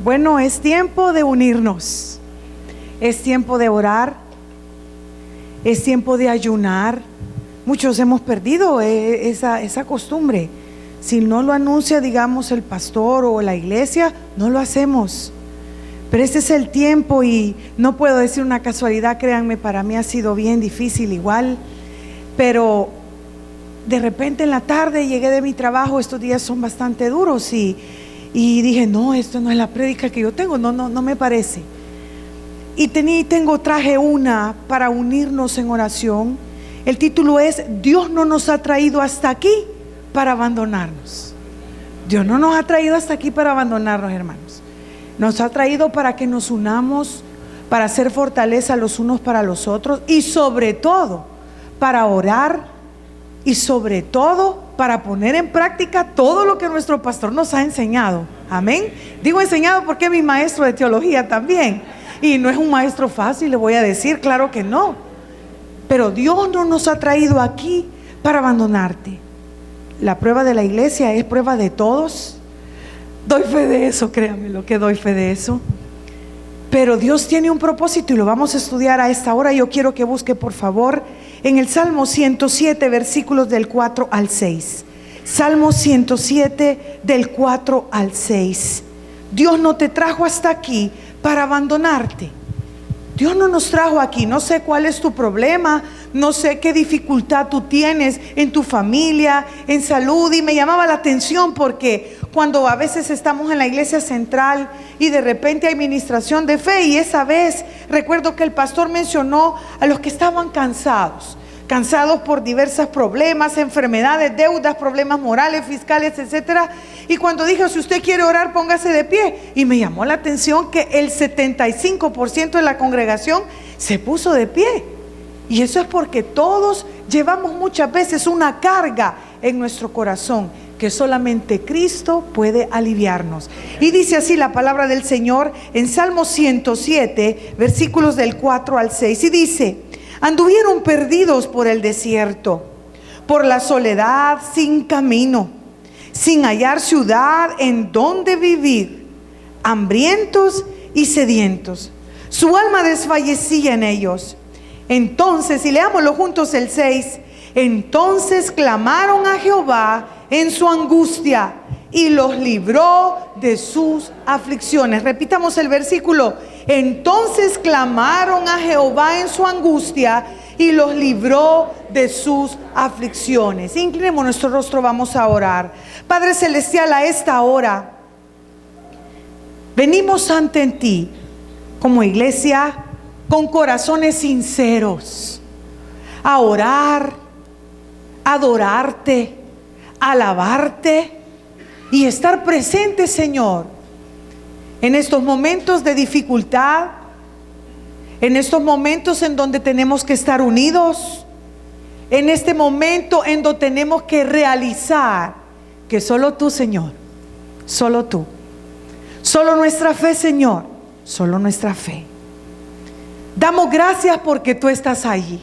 Bueno, es tiempo de unirnos, es tiempo de orar, es tiempo de ayunar. Muchos hemos perdido esa costumbre. Si no lo anuncia, digamos, el pastor o la iglesia, no lo hacemos. Pero este es el tiempo y no puedo decir una casualidad, créanme, para mí ha sido bien difícil igual. Pero de repente en la tarde llegué de mi trabajo, estos días son bastante duros y dije, no, esto no es la prédica que yo tengo, no me parece. Y traje una para unirnos en oración. El título es: Dios no nos ha traído hasta aquí para abandonarnos. Dios no nos ha traído hasta aquí para abandonarnos, hermanos. Nos ha traído para que nos unamos, para hacer fortaleza los unos para los otros, y sobre todo para orar, y sobre todo para poner en práctica todo lo que nuestro pastor nos ha enseñado. Amén. Digo enseñado porque es mi maestro de teología también, y no es un maestro fácil, le voy a decir, claro que no. Pero Dios no nos ha traído aquí para abandonarte. La prueba de la iglesia es prueba de todos. Doy fe de eso, créanme lo que doy fe de eso. Pero Dios tiene un propósito y lo vamos a estudiar a esta hora. Yo quiero que busque, por favor, en el Salmo 107, versículos del 4 al 6. Salmo 107, del 4 al 6. Dios no te trajo hasta aquí para abandonarte. Dios no nos trajo aquí. No sé cuál es tu problema, no sé qué dificultad tú tienes en tu familia, en salud. Y me llamaba la atención porque cuando a veces estamos en la iglesia central y de repente hay ministración de fe, y esa vez recuerdo que el pastor mencionó a los que estaban cansados por diversos problemas, enfermedades, deudas, problemas morales, fiscales, etcétera. Y cuando dijo, si usted quiere orar, póngase de pie. Y me llamó la atención que el 75% de la congregación se puso de pie. Y eso es porque todos llevamos muchas veces una carga en nuestro corazón que solamente Cristo puede aliviarnos. Y dice así la palabra del Señor en Salmo 107, versículos del 4 al 6. Y dice: anduvieron perdidos por el desierto, por la soledad sin camino, sin hallar ciudad en donde vivir, hambrientos y sedientos. Su alma desfallecía en ellos. Entonces, y leámoslo juntos el 6, entonces clamaron a Jehová en su angustia y los libró de sus aflicciones. Repitamos el versículo: entonces clamaron a Jehová en su angustia y los libró de sus aflicciones. Inclinemos nuestro rostro, vamos a orar. Padre celestial, a esta hora venimos ante ti como iglesia con corazones sinceros a orar, adorarte, alabarte y estar presente, Señor, en estos momentos de dificultad, en estos momentos en donde tenemos que estar unidos, en este momento en donde tenemos que realizar que solo tú, Señor, solo tú, solo nuestra fe, Señor, solo nuestra fe. Damos gracias porque tú estás allí,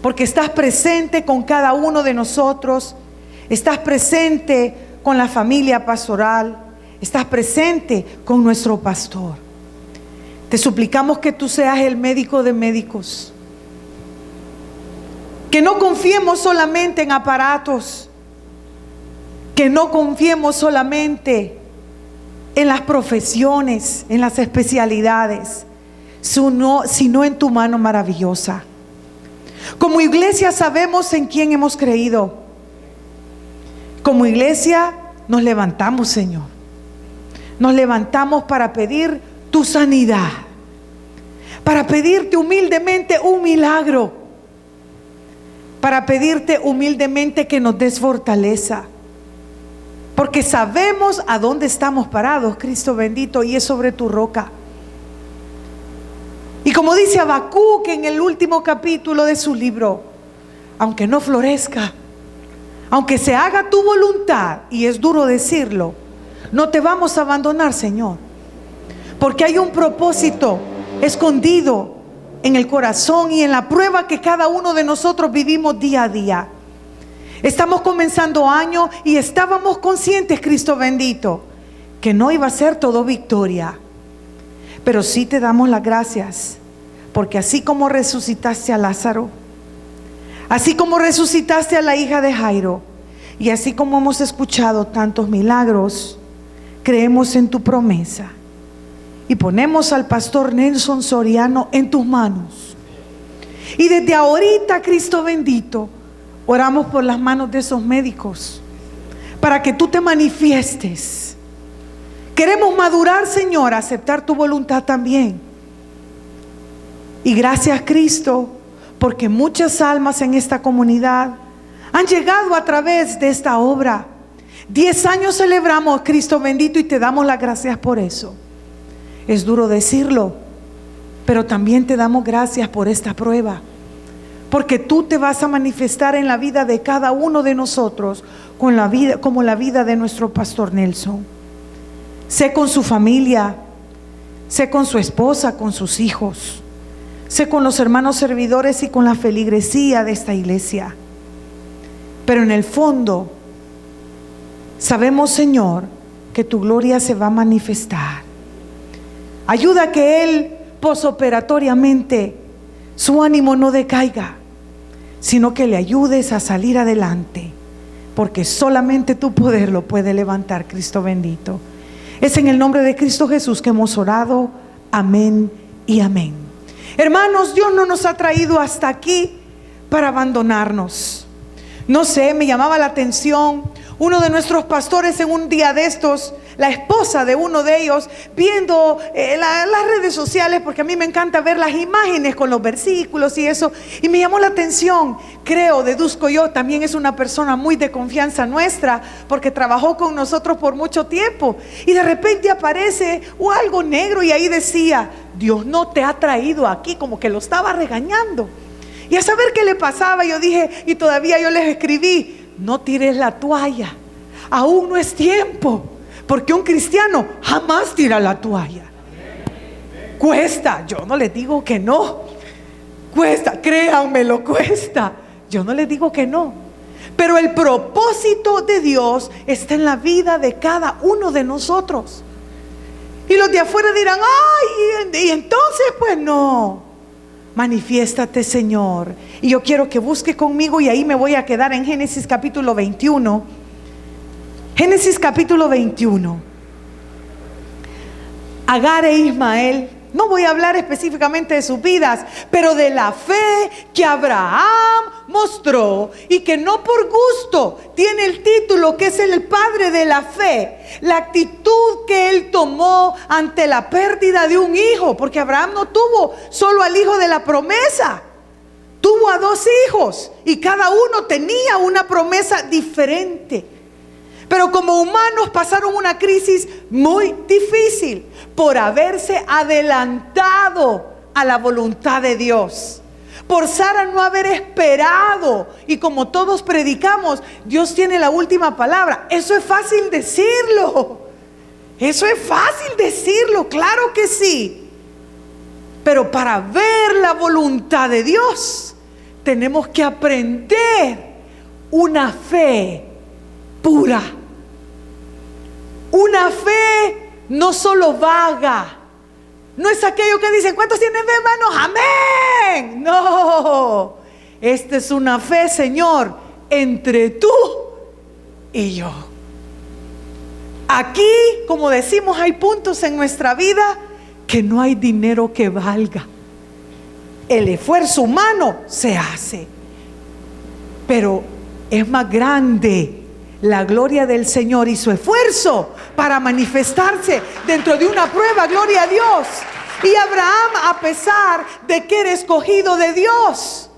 porque estás presente con cada uno de nosotros, estás presente con la familia pastoral, estás presente con nuestro pastor. Te suplicamos que tú seas el médico de médicos, que no confiemos solamente en aparatos, que no confiemos solamente en las profesiones, en las especialidades, sino en tu mano maravillosa. Como iglesia sabemos en quién hemos creído. Como iglesia nos levantamos, Señor. Nos levantamos para pedir tu sanidad, para pedirte humildemente un milagro, para pedirte humildemente que nos des fortaleza, porque sabemos a dónde estamos parados, Cristo bendito, y es sobre tu roca. Y como dice Habacuc en el último capítulo de su libro, aunque no florezca, aunque se haga tu voluntad, y es duro decirlo, no te vamos a abandonar, Señor, porque hay un propósito escondido en el corazón y en la prueba que cada uno de nosotros vivimos día a día. Estamos comenzando año y estábamos conscientes, Cristo bendito, que no iba a ser todo victoria. Pero sí te damos las gracias, porque así como resucitaste a Lázaro, así como resucitaste a la hija de Jairo, y así como hemos escuchado tantos milagros, creemos en tu promesa y ponemos al pastor Nelson Soriano en tus manos. Y desde ahorita, Cristo bendito, oramos por las manos de esos médicos para que tú te manifiestes. Queremos madurar, Señor, aceptar tu voluntad también. Y gracias, Cristo, porque muchas almas en esta comunidad han llegado a través de esta obra. 10 años celebramos, Cristo bendito, y te damos las gracias por eso. Es duro decirlo, pero también te damos gracias por esta prueba, porque tú te vas a manifestar en la vida de cada uno de nosotros con la vida, como la vida de nuestro pastor Nelson. Sé con su familia, sé con su esposa, con sus hijos, sé con los hermanos servidores y con la feligresía de esta iglesia. Pero en el fondo sabemos, Señor, que tu gloria se va a manifestar. Ayuda a que Él posoperatoriamente su ánimo no decaiga, sino que le ayudes a salir adelante, porque solamente tu poder lo puede levantar, Cristo bendito. Es en el nombre de Cristo Jesús que hemos orado. Amén y amén. Hermanos, Dios no nos ha traído hasta aquí para abandonarnos. No sé, me llamaba la atención uno de nuestros pastores en un día de estos, la esposa de uno de ellos, viendo las redes sociales, porque a mí me encanta ver las imágenes con los versículos y eso, y me llamó la atención. Creo, deduzco yo, también es una persona muy de confianza nuestra, porque trabajó con nosotros por mucho tiempo, y de repente aparece algo negro y ahí decía: Dios no te ha traído aquí, como que lo estaba regañando. Y a saber qué le pasaba, yo dije, y todavía yo les escribí: no tires la toalla, aún no es tiempo, porque un cristiano jamás tira la toalla. Cuesta, yo no les digo que no, cuesta, créanmelo, cuesta, yo no les digo que no, pero el propósito de Dios está en la vida de cada uno de nosotros. Y los de afuera dirán: ay, y entonces pues no. Manifiéstate, Señor. Y yo quiero que busque conmigo, y ahí me voy a quedar en Génesis capítulo 21. Génesis capítulo 21. Agar e Ismael. No voy a hablar específicamente de sus vidas, pero de la fe que Abraham mostró, y que no por gusto tiene el título que es el padre de la fe. La actitud que él tomó ante la pérdida de un hijo, porque Abraham no tuvo solo al hijo de la promesa, tuvo a 2 hijos, y cada uno tenía una promesa diferente. Pero como humanos pasaron una crisis muy difícil por haberse adelantado a la voluntad de Dios, por Sara no haber esperado. Y como todos predicamos, Dios tiene la última palabra. Eso es fácil decirlo, eso es fácil decirlo, claro que sí. Pero para ver la voluntad de Dios tenemos que aprender una fe pura, una fe no solo vaga. No es aquello que dicen: ¿cuántos tienen fe, hermanos? Amén. No, esta es una fe, Señor, entre tú y yo. Aquí, como decimos, hay puntos en nuestra vida que no hay dinero que valga. El esfuerzo humano se hace, pero es más grande la gloria del Señor y su esfuerzo para manifestarse dentro de una prueba. Gloria a Dios. Y Abraham, a pesar de que era escogido de Dios,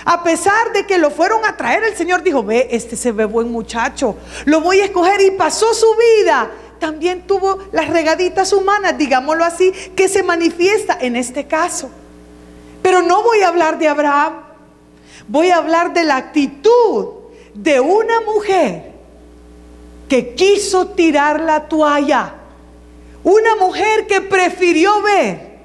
a pesar de que lo fueron a traer, el Señor dijo: ve, este se ve buen muchacho, lo voy a escoger. Y pasó su vida. También tuvo las regaditas humanas, digámoslo así, que se manifiesta en este caso. Pero no voy a hablar de Abraham, voy a hablar de la actitud de una mujer que quiso tirar la toalla. Una mujer que prefirió ver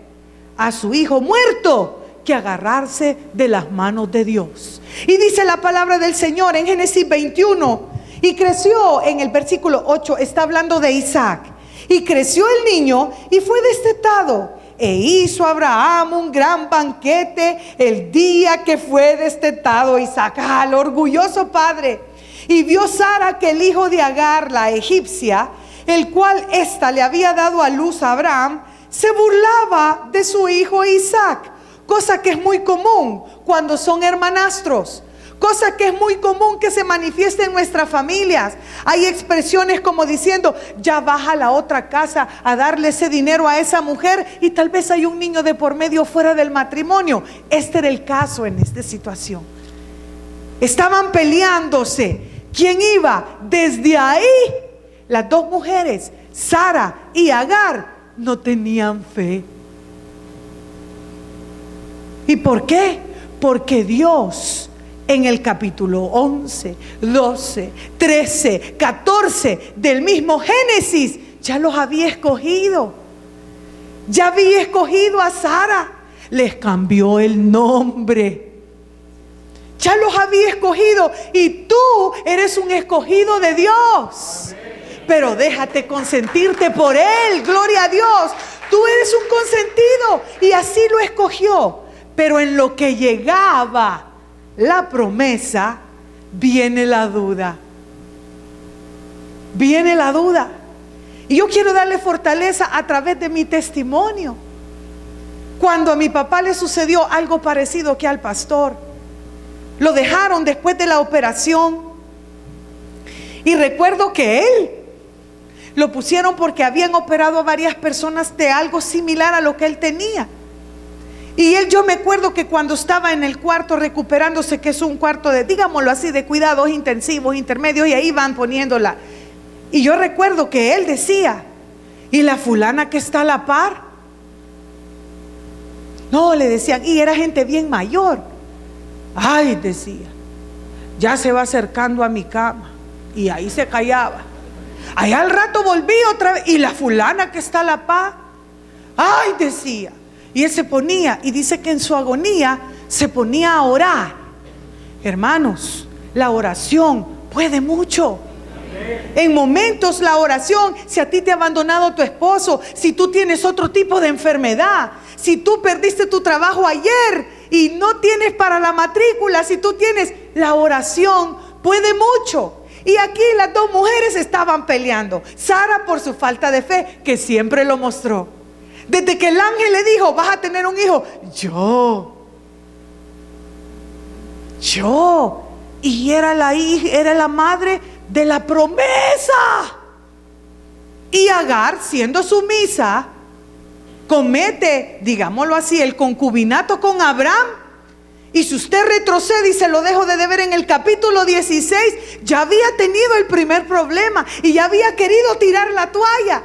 a su hijo muerto que agarrarse de las manos de Dios. Y dice la palabra del Señor en Génesis 21: y creció, en el versículo 8 está hablando de Isaac, Y creció el niño y fue destetado. E hizo Abraham un gran banquete el día que fue destetado Isaac. Al orgulloso padre. Y vio Sara que el hijo de Agar, la egipcia, el cual ésta le había dado a luz a Abraham, se burlaba de su hijo Isaac. Cosa que es muy común cuando son hermanastros. Cosa que es muy común que se manifieste en nuestras familias. Hay expresiones como diciendo, ya vas a la otra casa a darle ese dinero a esa mujer y tal vez hay un niño de por medio fuera del matrimonio. Este era el caso en esta situación. Estaban peleándose. ¿Quién iba? Desde ahí, las dos mujeres, Sara y Agar, no tenían fe. ¿Y por qué? Porque Dios en el capítulo 11, 12, 13, 14 del mismo Génesis ya los había escogido. Ya había escogido a Sara. Les cambió el nombre. Ya los había escogido. Y tú eres un escogido de Dios. Pero déjate consentirte por Él. Gloria a Dios. Tú eres un consentido. Y así lo escogió. Pero en lo que llegaba la promesa, viene la duda. Viene la duda. Y yo quiero darle fortaleza a través de mi testimonio. Cuando a mi papá le sucedió algo parecido que al pastor, lo dejaron después de la operación. Y recuerdo que él lo pusieron porque habían operado a varias personas de algo similar a lo que él tenía. Y él, yo me acuerdo que cuando estaba en el cuarto recuperándose, que es un cuarto de, digámoslo así, de cuidados intensivos, intermedios, y ahí van poniéndola. Y yo recuerdo que él decía, ¿y la fulana que está a la par? No, le decían, y era gente bien mayor. Ay, decía, ya se va acercando a mi cama. Y ahí se callaba. Allá al rato volví otra vez, y la fulana que está a la par. Ay, decía. Y él se ponía, y dice que en su agonía se ponía a orar. Hermanos, la oración puede mucho. En momentos la oración, si a ti te ha abandonado tu esposo, si tú tienes otro tipo de enfermedad, si tú perdiste tu trabajo ayer y no tienes para la matrícula, si tú tienes, la oración puede mucho. Y aquí las dos mujeres estaban peleando. Sara por su falta de fe, que siempre lo mostró. Desde que el ángel le dijo, vas a tener un hijo, y era la hija, era la madre de la promesa. Y Agar, siendo sumisa, comete, digámoslo así, el concubinato con Abraham. Y si usted retrocede, y se lo dejo de ver en el capítulo 16, ya había tenido el primer problema y ya había querido tirar la toalla.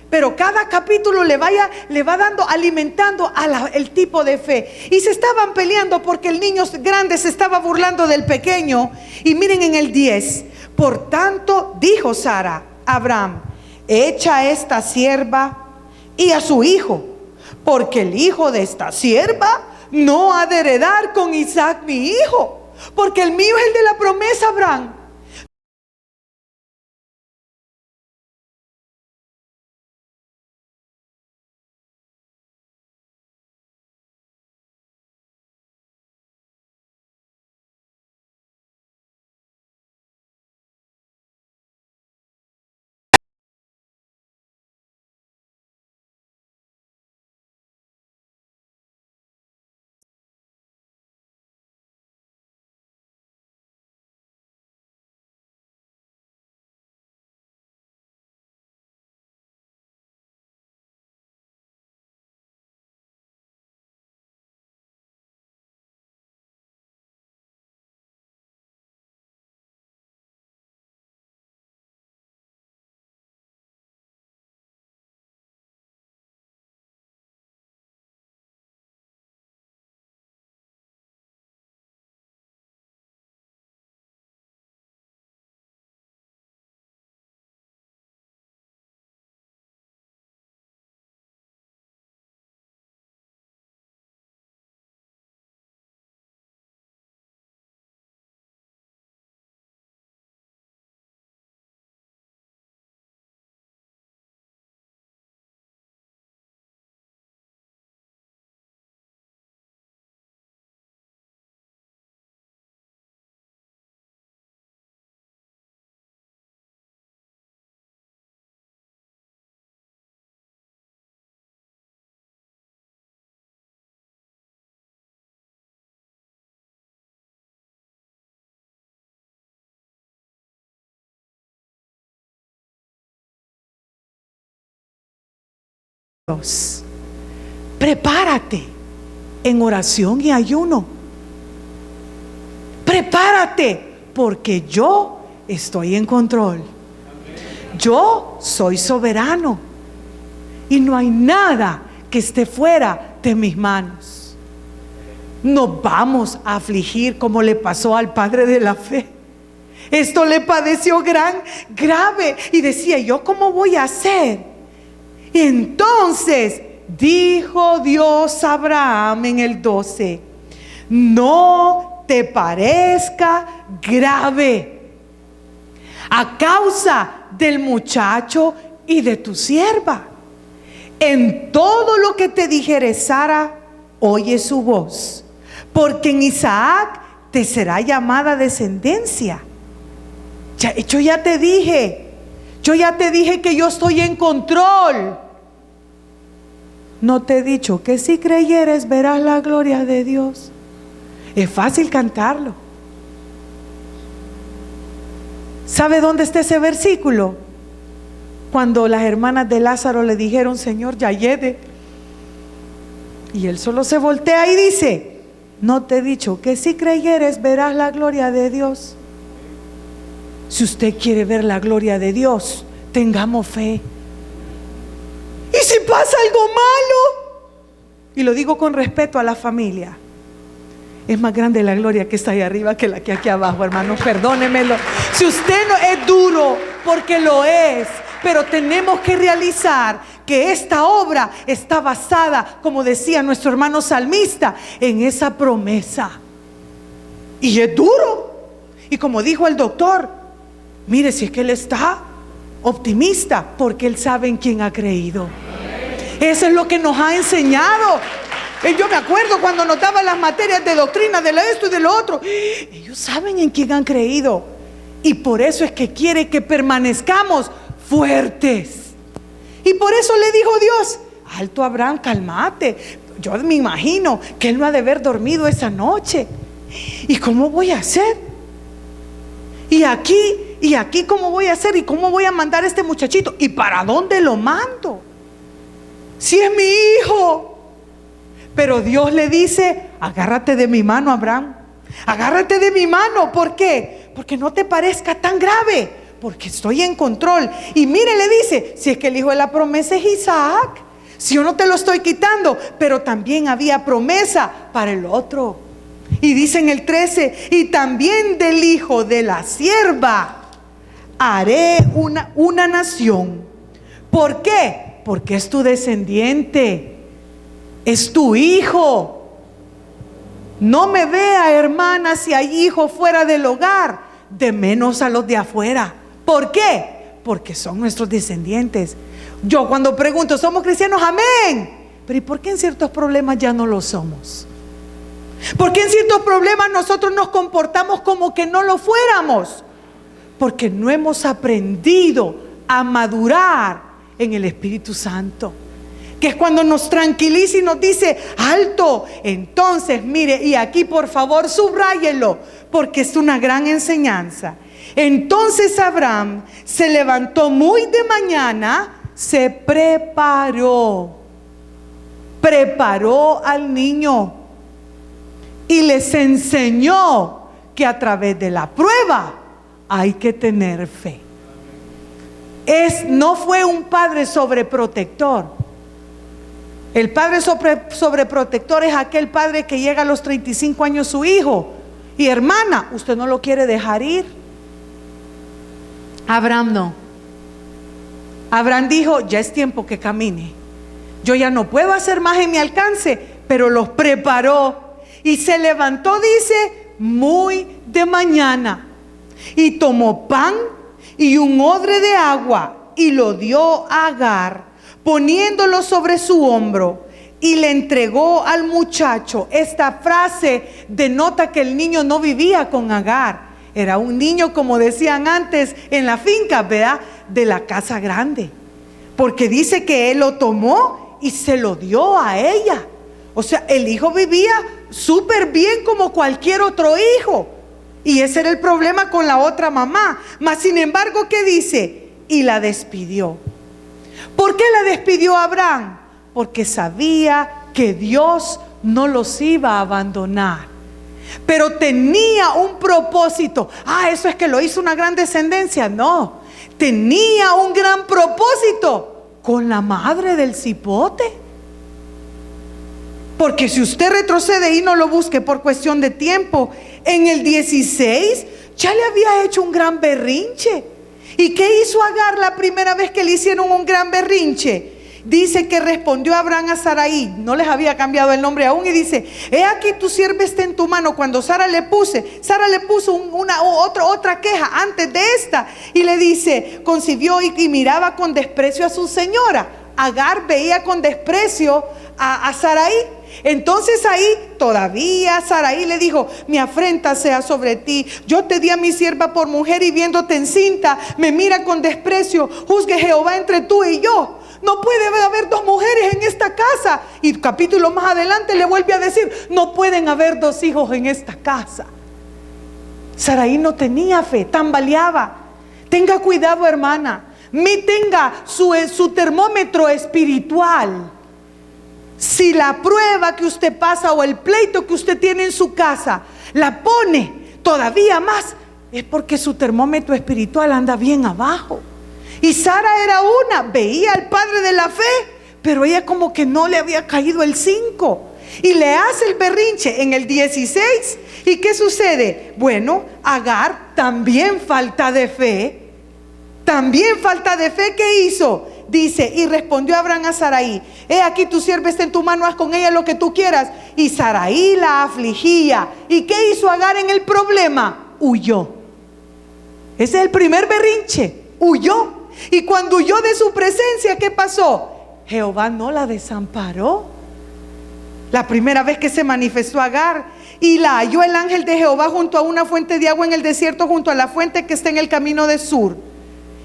Pero cada capítulo le va dando, alimentando el tipo de fe. Y se estaban peleando porque el niño grande se estaba burlando del pequeño. Y miren en el 10. Por tanto, dijo Sara a Abraham, echa a esta sierva y a su hijo, porque el hijo de esta sierva no ha de heredar con Isaac mi hijo, porque el mío es el de la promesa, Abraham. Dios. Prepárate en oración y ayuno. Prepárate, porque yo estoy en control. Yo soy soberano y no hay nada que esté fuera de mis manos. No vamos a afligir como le pasó al padre de la fe. Esto le padeció grave y decía: ¿yo cómo voy a hacer? Y entonces dijo Dios a Abraham en el 12: no te parezca grave a causa del muchacho y de tu sierva. En todo lo que te dijere Sara, oye su voz, porque en Isaac te será llamada descendencia. Yo ya te dije que yo estoy en control. ¿No te he dicho que si creyeres verás la gloria de Dios? Es fácil cantarlo. ¿Sabe dónde está ese versículo? Cuando las hermanas de Lázaro le dijeron: Señor, ya llegue. Y él solo se voltea y dice: ¿no te he dicho que si creyeres verás la gloria de Dios? Si usted quiere ver la gloria de Dios, tengamos fe. ¿Y si pasa algo malo? Y lo digo con respeto a la familia. Es más grande la gloria que está ahí arriba que la que aquí abajo, hermanos. Perdónemelo. Si usted no es duro, porque lo es. Pero tenemos que realizar que esta obra está basada, como decía nuestro hermano salmista, en esa promesa. Y es duro. Y como dijo el doctor, mire, si es que él está optimista, porque él sabe en quién ha creído. Eso es lo que nos ha enseñado. Yo me acuerdo cuando notaba las materias de doctrina, de esto y de lo otro. Ellos saben en quién han creído. Y por eso es que quiere que permanezcamos fuertes. Y por eso le dijo Dios: alto Abraham, cálmate. Yo me imagino que él no ha de haber dormido esa noche. ¿Y cómo voy a hacer? Y aquí cómo voy a hacer, y cómo voy a mandar a este muchachito, y para dónde lo mando, si es mi hijo. Pero Dios le dice: agárrate de mi mano, Abraham, agárrate de mi mano. ¿Por qué? Porque no te parezca tan grave, porque estoy en control. Y mire, le dice: si es que el hijo de la promesa es Isaac, si yo no te lo estoy quitando, pero también había promesa para el otro. Y dice en el 13: y también del hijo de la sierva haré una nación. ¿Por qué? Porque es tu descendiente, es tu hijo. No me vea, hermana, si hay hijos fuera del hogar, de menos a los de afuera. ¿Por qué? Porque son nuestros descendientes. Yo cuando pregunto: ¿somos cristianos? Amén. Pero ¿y por qué en ciertos problemas ya no lo somos? ¿Por qué en ciertos problemas nosotros nos comportamos como que no lo fuéramos? Porque no hemos aprendido a madurar en el Espíritu Santo, que es cuando nos tranquiliza y nos dice: alto. Entonces mire, y aquí por favor subráyelo, porque es una gran enseñanza. Entonces Abraham se levantó muy de mañana, se preparó al niño y les enseñó que a través de la prueba hay que tener fe. No fue un padre sobreprotector. El padre sobreprotector es aquel padre que llega a los 35 años su hijo y: hermana, usted no lo quiere dejar ir. Abraham no. Abraham dijo: ya es tiempo que camine. Yo ya no puedo hacer más en mi alcance, pero los preparó. Y se levantó, dice, muy de mañana, y tomó pan y un odre de agua, y lo dio a Agar, poniéndolo sobre su hombro, y le entregó al muchacho. Esta frase denota que el niño no vivía con Agar. Era un niño, como decían antes en la finca, ¿verdad?, de la casa grande, porque dice que él lo tomó y se lo dio a ella. O sea, el hijo vivía súper bien como cualquier otro hijo. Y ese era el problema con la otra mamá. Mas sin embargo, ¿qué dice? Y la despidió. ¿Por qué la despidió Abraham? porque sabía que Dios no los iba a abandonar. Pero tenía un propósito. Eso es que lo hizo una gran descendencia. No, tenía un gran propósito con la madre del cipote. Porque si usted retrocede y no lo busque por cuestión de tiempo, en el 16 ya le había hecho un gran berrinche. ¿Y qué hizo Agar la primera vez que le hicieron un gran berrinche? Dice que respondió Abraham a Sarai, no les había cambiado el nombre aún, y dice: he aquí tu sierva está en tu mano. Cuando Sara le puso otra queja antes de esta, y le dice, concibió y miraba con desprecio a su señora. Agar veía con desprecio a Sarai. Entonces ahí todavía Sarai le dijo: mi afrenta sea sobre ti, yo te di a mi sierva por mujer, y viéndote encinta me mira con desprecio. Juzgue Jehová entre tú y yo. No puede haber dos mujeres en esta casa. Y capítulo más adelante le vuelve a decir: no pueden haber dos hijos en esta casa. Sarai no tenía fe, tambaleaba. Tenga cuidado, hermana. Tenga su termómetro espiritual. Si la prueba que usted pasa o el pleito que usted tiene en su casa la pone todavía más, es porque su termómetro espiritual anda bien abajo. Y Sara era veía al padre de la fe, pero ella como que no le había caído el 5. Y le hace el berrinche en el 16. ¿Y qué sucede? Bueno, Agar también falta de fe. ¿Qué hizo? Dice: y respondió Abraham a Sarai: he aquí tu sierva está en tu mano, haz con ella lo que tú quieras. Y Sarai la afligía. ¿Y qué hizo Agar en el problema? Huyó. Ese es el primer berrinche. Huyó. Y cuando huyó de su presencia, ¿qué pasó? Jehová no la desamparó. La primera vez que se manifestó Agar, y la halló el ángel de Jehová junto a una fuente de agua en el desierto, junto a la fuente que está en el camino de Sur.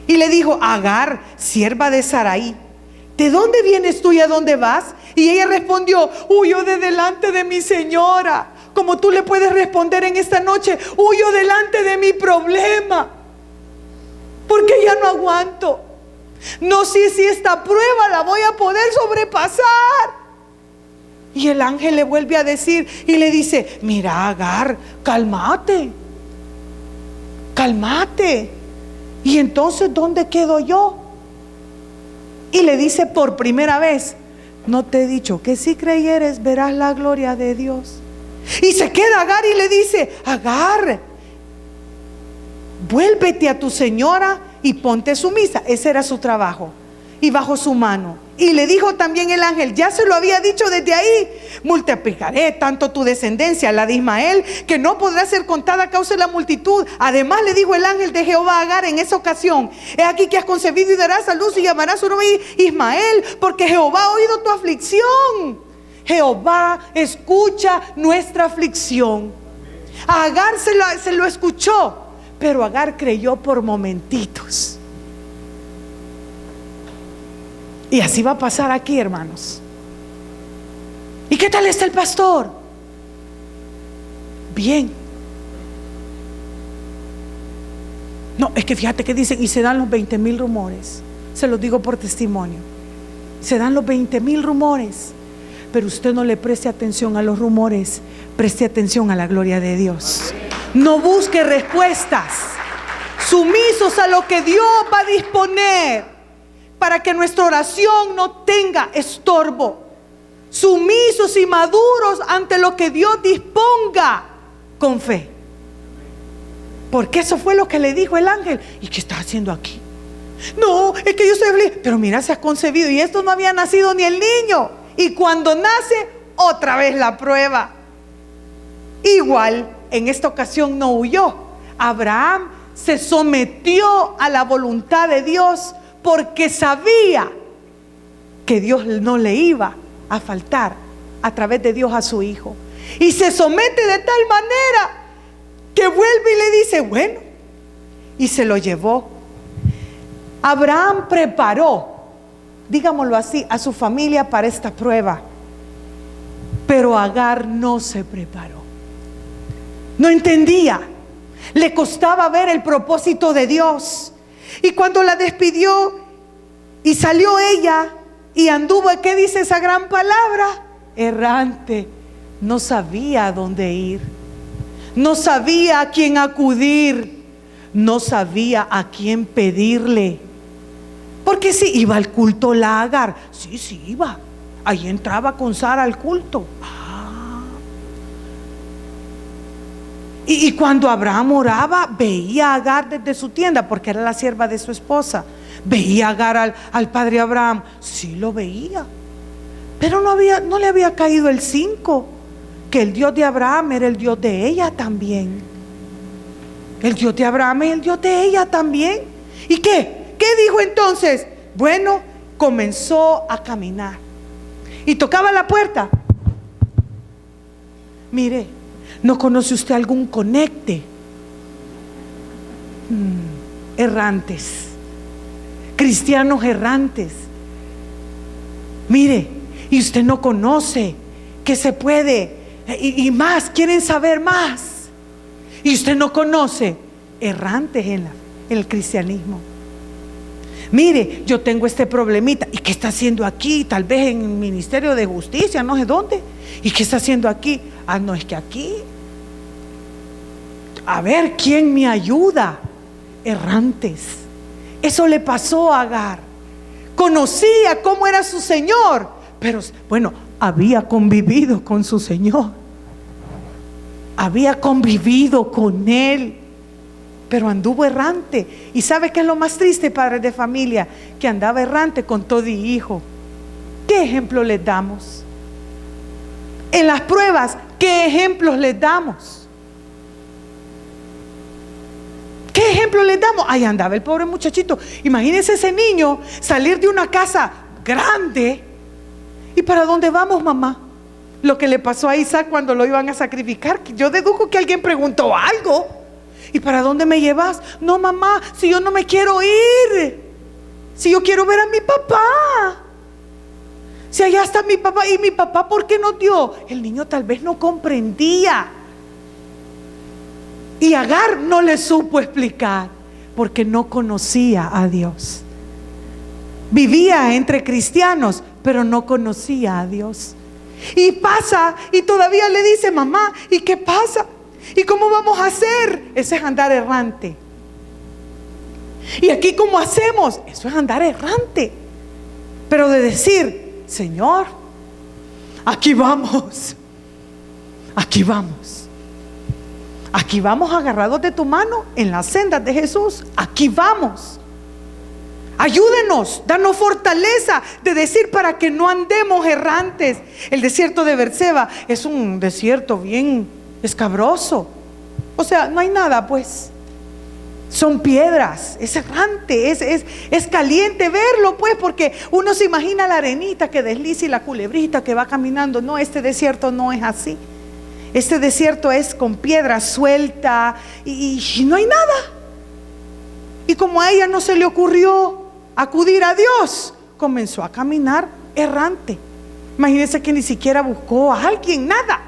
Y le dijo: Agar, sierva de Sarai, ¿de dónde vienes tú y a dónde vas? Y ella respondió: huyo de delante de mi señora. Como tú le puedes responder en esta noche: huyo delante de mi problema, porque ya no aguanto. No sé si esta prueba la voy a poder sobrepasar. Y el ángel le vuelve a decir y le dice: mira, Agar, cálmate. Y entonces, ¿dónde quedo yo? Y le dice por primera vez: ¿no te he dicho que si creyeres verás la gloria de Dios? Y se queda Agar y le dice: Agar, vuélvete a tu señora y ponte sumisa. Ese era su trabajo. Y bajo su mano. Y le dijo también el ángel: ya se lo había dicho desde ahí: multiplicaré tanto tu descendencia, la de Ismael, que no podrá ser contada a causa de la multitud. Además le dijo el ángel de Jehová a Agar en esa ocasión: he aquí que has concebido y darás a luz y llamarás su nombre Ismael, porque Jehová ha oído tu aflicción. Jehová escucha nuestra aflicción. A Agar se lo escuchó, pero Agar creyó por momentitos. Y así va a pasar aquí, hermanos. ¿Y qué tal está el pastor? Bien. No, es que fíjate que dicen: y se dan los 20,000 rumores. Se los digo por testimonio. Se dan los 20,000 rumores. Pero usted no le preste atención a los rumores, preste atención a la gloria de Dios. No busque respuestas. Sumisos a lo que Dios va a disponer, para que nuestra oración no tenga estorbo. Sumisos y maduros ante lo que Dios disponga, con fe. Porque eso fue lo que le dijo el ángel. ¿Y qué estás haciendo aquí? No, es que yo soy feliz. Pero mira, se has concebido y esto no había nacido ni el niño. Y cuando nace, otra vez la prueba. Igual, en esta ocasión no huyó. Abraham se sometió a la voluntad de Dios, porque sabía que Dios no le iba a faltar a través de Dios a su hijo. Y se somete de tal manera que vuelve y le dice: bueno, y se lo llevó. Abraham preparó, digámoslo así, a su familia para esta prueba. Pero Agar no se preparó. No entendía. Le costaba ver el propósito de Dios. Y cuando la despidió y salió ella, Y anduvo, ¿qué dice esa gran palabra? Errante. No sabía a dónde ir, no sabía a quién acudir, no sabía a quién pedirle. Porque si iba al culto la Agar, sí iba, ahí entraba con Sara al culto. Y cuando Abraham oraba, veía a Agar desde su tienda, porque era la sierva de su esposa. Veía a Agar al padre Abraham, sí lo veía, pero no le había caído el 5, que el Dios de Abraham era el Dios de ella también. El Dios de Abraham es el Dios de ella también. ¿Y qué? ¿Qué dijo entonces? Bueno, comenzó a caminar y tocaba la puerta. Mire, ¿no conoce usted algún conecte? Errantes, cristianos errantes. Mire, y usted no conoce que se puede, y más, quieren saber más, y usted no conoce, errantes en el cristianismo. Mire, yo tengo este problemita, ¿y qué está haciendo aquí? Tal vez en el Ministerio de Justicia, no sé dónde. ¿Y qué está haciendo aquí? No, es que aquí, a ver, ¿quién me ayuda? Errantes. Eso le pasó a Agar. Conocía cómo era su Señor, pero bueno, había convivido con su Señor, había convivido con Él, pero anduvo errante. ¿Y sabe qué es lo más triste, padres de familia? Que andaba errante con todo y hijo. ¿Qué ejemplo les damos? En las pruebas, ¿qué ejemplos les damos? ¿Qué ejemplo les damos? Ahí andaba el pobre muchachito. Imagínense ese niño salir de una casa grande. ¿Y para dónde vamos, mamá? Lo que le pasó a Isaac cuando lo iban a sacrificar. Yo dedujo que alguien preguntó algo. ¿Y para dónde me llevas? No, mamá, si yo no me quiero ir, si yo quiero ver a mi papá, si allá está mi papá. ¿Y mi papá por qué nos dio? El niño tal vez no comprendía. Y Agar no le supo explicar, porque no conocía a Dios. Vivía entre cristianos, pero no conocía a Dios. Y pasa, y todavía le dice, mamá, ¿y qué pasa? ¿Y cómo vamos a hacer? Ese es andar errante. ¿Y aquí cómo hacemos? Eso es andar errante. Pero de decir, Señor, aquí vamos, aquí vamos, aquí vamos agarrados de tu mano en las sendas de Jesús. Aquí vamos. Ayúdenos, danos fortaleza de decir, para que no andemos errantes. El desierto de Berseba es un desierto bien escabroso. O sea, no hay nada, pues. Son piedras, es errante, es caliente verlo, pues, porque uno se imagina la arenita que desliza y la culebrita que va caminando. No, este desierto no es así. Este desierto es con piedra suelta y no hay nada. Y como a ella no se le ocurrió acudir a Dios, comenzó a caminar errante. Imagínense que ni siquiera buscó a alguien, nada,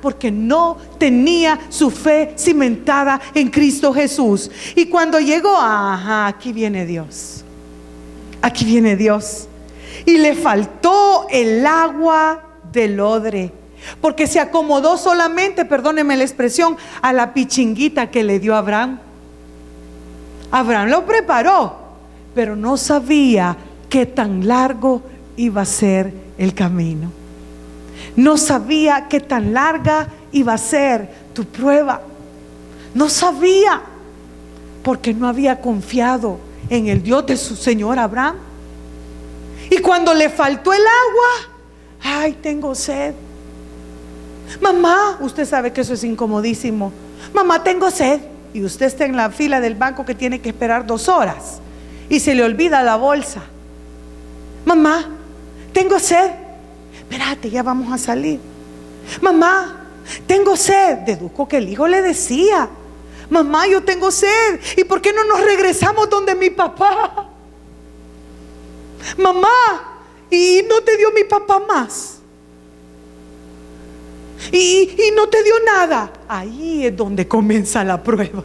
porque no tenía su fe cimentada en Cristo Jesús. Y cuando llegó, aquí viene Dios, aquí viene Dios, y le faltó el agua del odre, porque se acomodó solamente, perdónenme la expresión, a la pichinguita que le dio Abraham. Abraham lo preparó, pero no sabía qué tan largo iba a ser el camino. No sabía qué tan larga iba a ser tu prueba. No sabía, porque no había confiado en el Dios de su señor Abraham. Y cuando le faltó el agua, ay, tengo sed. Mamá, usted sabe que eso es incomodísimo. Mamá, tengo sed. Y usted está en la fila del banco que tiene que esperar 2 horas y se le olvida la bolsa. Mamá, tengo sed. Espérate, ya vamos a salir. Mamá, tengo sed. Deduzco que el hijo le decía, mamá, yo tengo sed. ¿Y por qué no nos regresamos donde mi papá? Mamá, ¿y no te dio mi papá más? Y no te dio nada. Ahí es donde comienza la prueba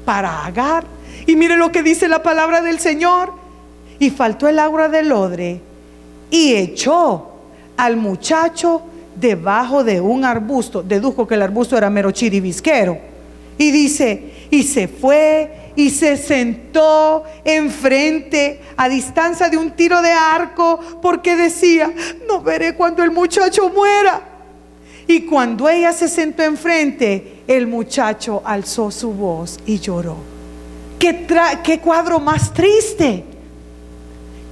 para Agar. Y mire lo que dice la palabra del Señor. Y faltó el agua del odre, y echó al muchacho debajo de un arbusto. Deduzco que el arbusto era mero chiribisquero. Y dice, y se fue y se sentó enfrente, a distancia de un tiro de arco, porque decía: no veré cuando el muchacho muera. Y cuando ella se sentó enfrente, el muchacho alzó su voz y lloró. ¿Qué cuadro más triste?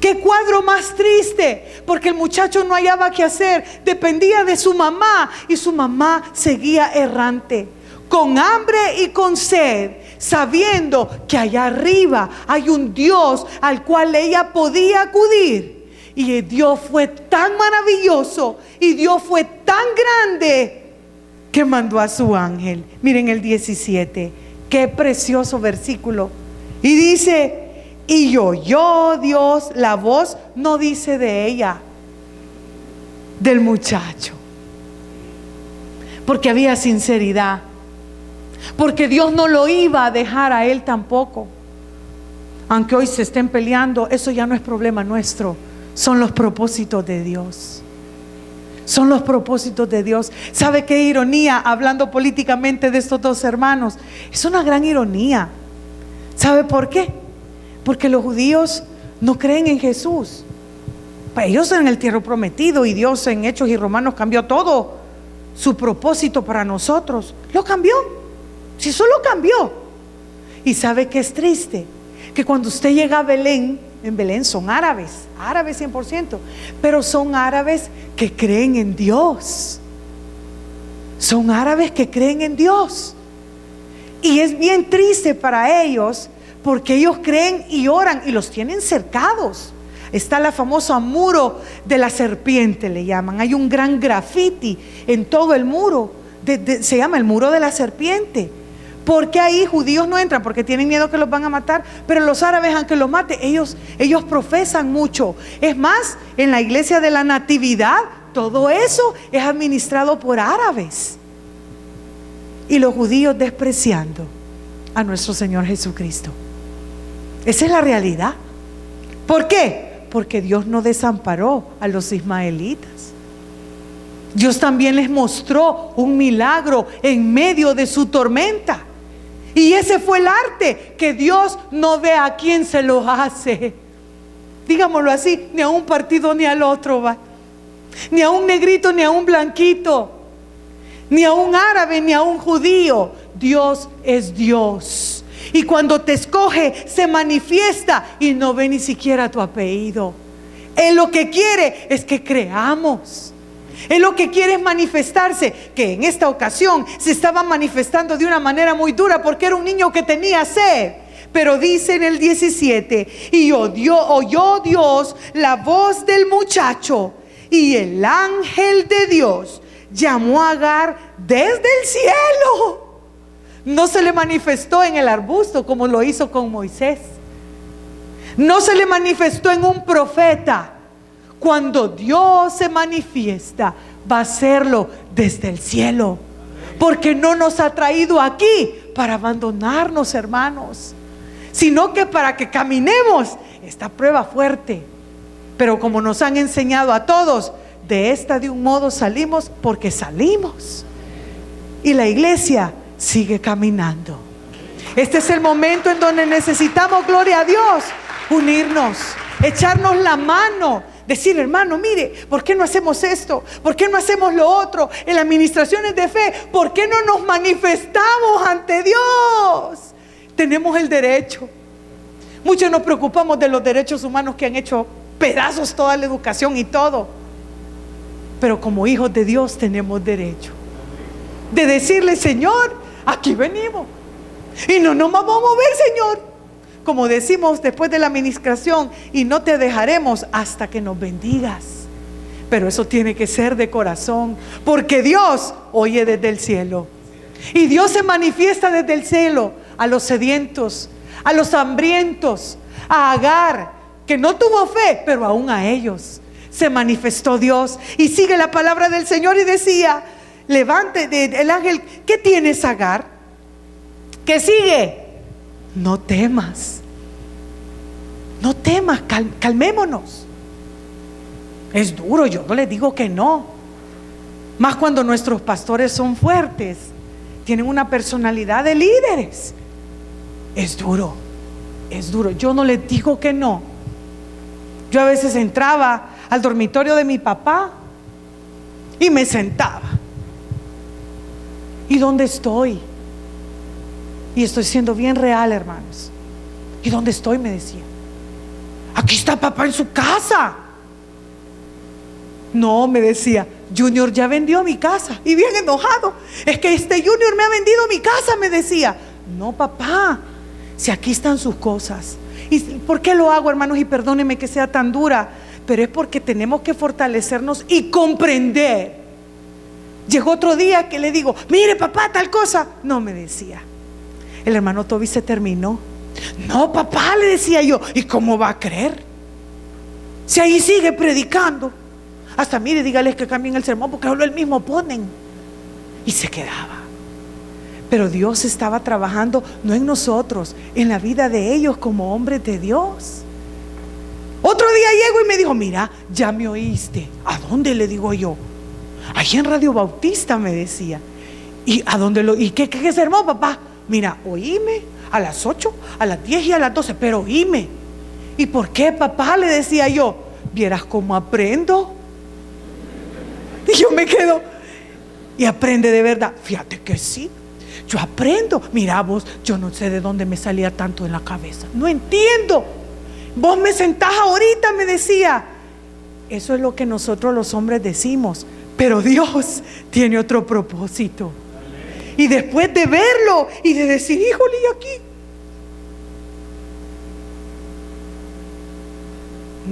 ¡Qué cuadro más triste! Porque el muchacho no hallaba qué hacer, dependía de su mamá, y su mamá seguía errante, con hambre y con sed, sabiendo que allá arriba hay un Dios al cual ella podía acudir. Y Dios fue tan maravilloso y Dios fue tan grande que mandó a su ángel. Miren el 17, qué precioso versículo. Y dice: y oyó Dios la voz, no dice de ella, del muchacho, porque había sinceridad, porque Dios no lo iba a dejar a él tampoco. Aunque hoy se estén peleando, eso ya no es problema nuestro, son los propósitos de Dios. Son los propósitos de Dios. ¿Sabe qué ironía? Hablando políticamente de estos dos hermanos, es una gran ironía. ¿Sabe por qué? Porque los judíos no creen en Jesús. Para ellos en el tierra prometido, y Dios en Hechos y Romanos cambió todo su propósito para nosotros. Lo cambió. Si solo cambió. Y sabe que es triste, que cuando usted llega a Belén, en Belén son árabes 100%, pero son árabes que creen en Dios. Son árabes que creen en Dios. Y es bien triste para ellos, porque ellos creen y oran y los tienen cercados. Está la famosa muro de la serpiente, le llaman. Hay un gran grafiti en todo el muro, se llama el muro de la serpiente. Porque ahí judíos no entran, porque tienen miedo que los van a matar. Pero los árabes, aunque los mate, ellos profesan mucho. Es más, en la iglesia de la Natividad, todo eso es administrado por árabes. Y los judíos despreciando a nuestro Señor Jesucristo. Esa es la realidad. ¿Por qué? Porque Dios no desamparó a los ismaelitas. Dios también les mostró un milagro en medio de su tormenta. Y ese fue el arte, que Dios no ve a quién se lo hace. Digámoslo así, ni a un partido ni al otro va. Ni a un negrito ni a un blanquito, ni a un árabe ni a un judío. Dios es Dios. Y cuando te escoge, se manifiesta y no ve ni siquiera tu apellido. Él lo que quiere es que creamos. Él lo que quiere es manifestarse, que en esta ocasión se estaba manifestando de una manera muy dura, porque era un niño que tenía sed. Pero dice en el 17, y oyó Dios la voz del muchacho, y el ángel de Dios llamó a Agar desde el cielo. No se le manifestó en el arbusto como lo hizo con Moisés. No se le manifestó en un profeta. Cuando Dios se manifiesta, va a hacerlo desde el cielo, porque no nos ha traído aquí para abandonarnos, hermanos, sino que para que caminemos esta prueba fuerte. Pero como nos han enseñado a todos, de esta de un modo salimos porque salimos, y la iglesia sigue caminando. Este es el momento en donde necesitamos, gloria a Dios, unirnos, echarnos la mano. Decir: hermano, mire, ¿por qué no hacemos esto? ¿Por qué no hacemos lo otro? En las administraciones de fe, ¿por qué no nos manifestamos ante Dios? Tenemos el derecho. Muchos nos preocupamos de los derechos humanos, que han hecho pedazos toda la educación y todo. Pero como hijos de Dios tenemos derecho de decirle: Señor, aquí venimos. Y no nos vamos a mover, Señor. Como decimos después de la administración: y no te dejaremos hasta que nos bendigas. Pero eso tiene que ser de corazón, porque Dios oye desde el cielo. Y Dios se manifiesta desde el cielo a los sedientos, a los hambrientos, a Agar, que no tuvo fe, pero aún a ellos se manifestó Dios. Y sigue la palabra del Señor y decía: levante el ángel, ¿qué tienes, Agar? ¿Qué sigue? No temas, no temas, calmémonos. Es duro, yo no les digo que no. Más cuando nuestros pastores son fuertes, tienen una personalidad de líderes. Es duro, es duro. Yo no les digo que no. Yo a veces entraba al dormitorio de mi papá y me sentaba. ¿Y dónde estoy? Y estoy siendo bien real, hermanos. ¿Y dónde estoy? Me decía. Aquí está papá en su casa. No, me decía, Junior ya vendió mi casa. Y bien enojado. Es que este Junior me ha vendido mi casa, me decía. No, papá, si aquí están sus cosas. ¿Y por qué lo hago, hermanos? Y perdónenme que sea tan dura, pero es porque tenemos que fortalecernos y comprender. Llegó otro día que le digo, mire papá, tal cosa. No, me decía. El hermano Toby se terminó. No, papá, le decía yo, ¿y cómo va a creer? Si ahí sigue predicando. Hasta mire, dígales que cambien el sermón porque solo el mismo ponen. Y se quedaba. Pero Dios estaba trabajando no en nosotros, en la vida de ellos como hombres de Dios. Otro día llego y me dijo, mira, ya me oíste. ¿A dónde? Le digo yo. Allí en Radio Bautista, me decía. ¿Y a dónde y qué sermón, papá? Mira, oíme a las 8, a las 10 y a las 12, pero oíme. ¿Y por qué, papá? Le decía yo. ¿Vieras cómo aprendo? Y yo me quedo. Y aprende de verdad. Fíjate que sí. Yo aprendo. Mira vos, yo no sé de dónde me salía tanto en la cabeza. No entiendo. Vos me sentás ahorita, me decía. Eso es lo que nosotros los hombres decimos. Pero Dios tiene otro propósito. Y después de verlo y de decir, híjole, ¿y aquí?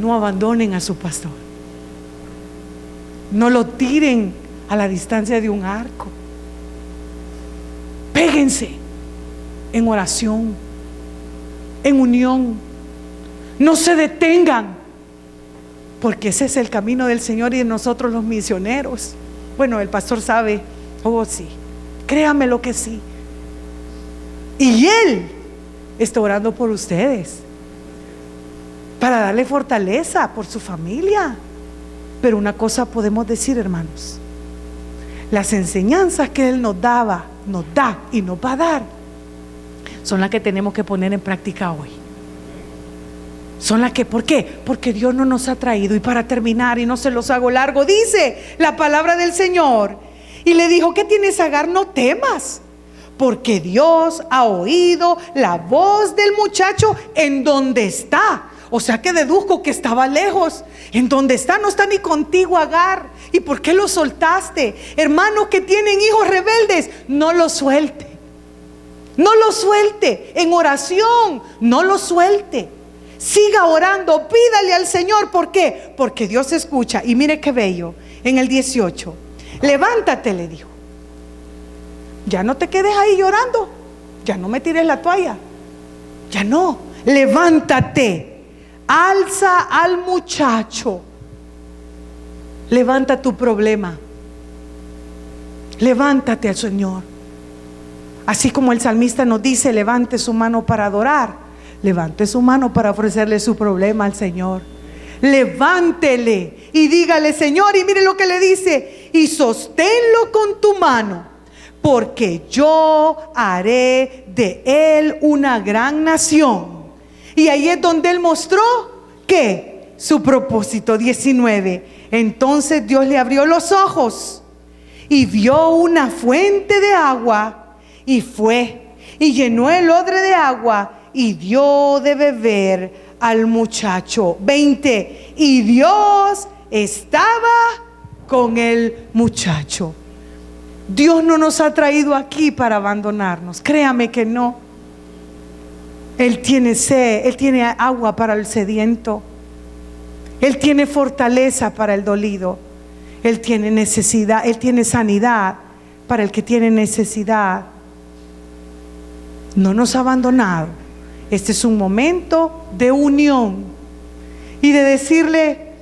No abandonen a su pastor. No lo tiren a la distancia de un arco. Péguense en oración, en unión. No se detengan, porque ese es el camino del Señor y de nosotros los misioneros. Bueno, el pastor sabe. Oh, sí, créame lo que sí. Y Él está orando por ustedes para darle fortaleza por su familia. Pero una cosa podemos decir, hermanos: las enseñanzas que Él nos da y nos va a dar son las que tenemos que poner en práctica hoy. Son las que, ¿por qué? Porque Dios no nos ha traído. Y para terminar, y no se los hago largo, dice la palabra del Señor, y le dijo: ¿qué tienes, Agar? No temas, porque Dios ha oído la voz del muchacho en donde está. O sea que deduzco que estaba lejos. En donde está, no está ni contigo, Agar. ¿Y por qué lo soltaste? Hermanos que tienen hijos rebeldes, no lo suelte. No lo suelte. En oración, no lo suelte. Siga orando, pídale al Señor. ¿Por qué? Porque Dios escucha. Y mire qué bello. En el 18, levántate, le dijo. Ya no te quedes ahí llorando. Ya no me tires la toalla. Ya no. Levántate. Alza al muchacho. Levanta tu problema. Levántate al Señor. Así como el salmista nos dice: levante su mano para adorar, levante su mano para ofrecerle su problema al Señor. Levántele y dígale: Señor, y mire lo que le dice: y sosténlo con tu mano, porque yo haré de él una gran nación. Y ahí es donde él mostró que su propósito. 19. Entonces Dios le abrió los ojos y vio una fuente de agua, y fue y llenó el odre de agua y dio de beber al muchacho. 20. Y Dios estaba con el muchacho. Dios no nos ha traído aquí para abandonarnos. Créame que no. Él tiene sed, Él tiene agua para el sediento. Él tiene fortaleza para el dolido. Él tiene necesidad, Él tiene sanidad para el que tiene necesidad. No nos ha abandonado. Este es un momento de unión y de decirle: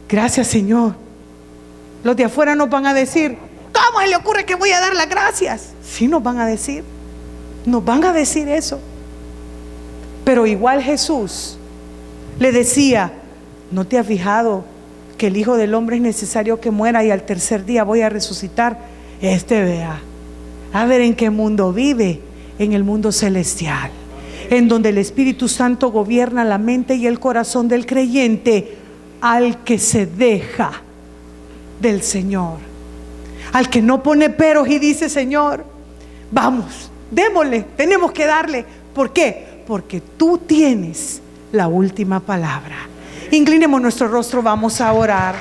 gracias, Señor. Los de afuera nos van a decir: ¿cómo se le ocurre que voy a dar las gracias? Sí, nos van a decir eso. Pero igual Jesús le decía: ¿no te has fijado que el Hijo del Hombre es necesario que muera y al tercer día voy a resucitar, vea, a ver en qué mundo vive, en el mundo celestial, en donde el Espíritu Santo gobierna la mente y el corazón del creyente, al que se deja del Señor, al que no pone peros y dice: Señor, vamos, démosle, tenemos que darle. ¿Por qué? Porque tú tienes la última palabra. Inclinemos nuestro rostro, vamos a orar.